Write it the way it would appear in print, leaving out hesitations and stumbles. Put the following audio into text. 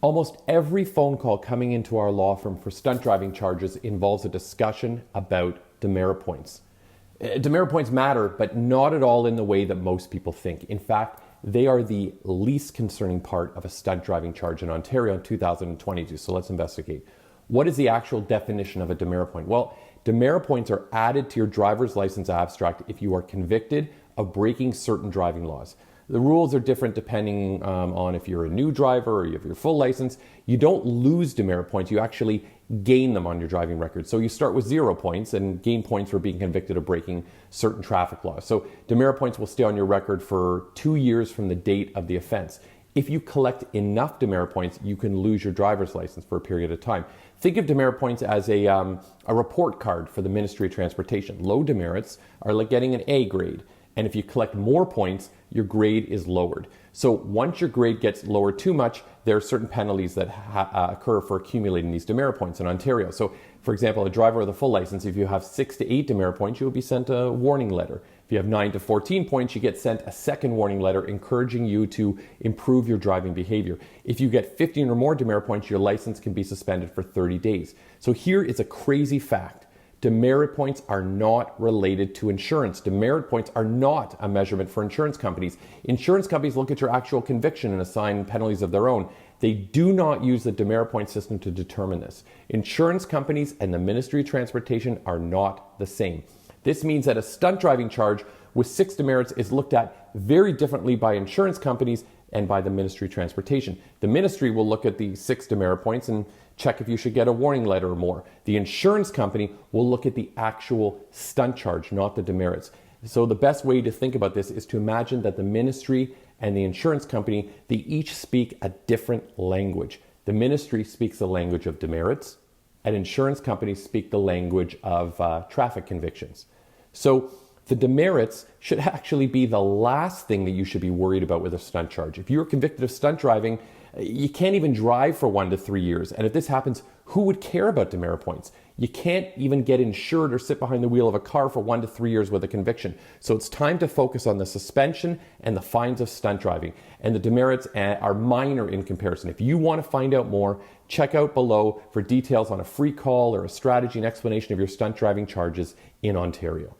Almost every phone call coming into our law firm for stunt driving charges involves a discussion about demerit points. Demerit points matter, but not at all in the way that most people think. In fact, they are the least concerning part of a stunt driving charge in Ontario in 2022. So let's investigate. What is the actual definition of a demerit point? Well, demerit points are added to your driver's license abstract if you are convicted of breaking certain driving laws. The rules are different depending on if you're a new driver or you have your full license. You don't lose demerit points, you actually gain them on your driving record. So you start with 0 points and gain points for being convicted of breaking certain traffic laws. So demerit points will stay on your record for 2 years from the date of the offense. If you collect enough demerit points, you can lose your driver's license for a period of time. Think of demerit points as a report card for the Ministry of Transportation. Low demerits are like getting an A grade. And if you collect more points, your grade is lowered. So once your grade gets lowered too much, there are certain penalties that occur for accumulating these demerit points in Ontario. So for example, a driver with a full license, if you have 6 to 8 demerit points, you will be sent a warning letter. If you have 9 to 14 points, you get sent a second warning letter encouraging you to improve your driving behavior. If you get 15 or more demerit points, your license can be suspended for 30 days. So here is a crazy fact. Demerit points are not related to insurance. Demerit points are not a measurement for insurance companies. Insurance companies look at your actual conviction and assign penalties of their own. They do not use the demerit point system to determine this. Insurance companies and the Ministry of Transportation are not the same. This means that a stunt driving charge with 6 demerits is looked at very differently by insurance companies and by the Ministry of Transportation. The ministry will look at the 6 demerit points and check if you should get a warning letter or more. The insurance company will look at the actual stunt charge, not the demerits. So the best way to think about this is to imagine that the ministry and the insurance company, they each speak a different language. The ministry speaks the language of demerits, and insurance companies speak the language of traffic convictions. So the demerits should actually be the last thing that you should be worried about with a stunt charge. If you're convicted of stunt driving, you can't even drive for 1 to 3 years. And if this happens, who would care about demerit points? You can't even get insured or sit behind the wheel of a car for 1 to 3 years with a conviction. So it's time to focus on the suspension and the fines of stunt driving. And the demerits are minor in comparison. If you want to find out more, check out below for details on a free call or a strategy and explanation of your stunt driving charges in Ontario.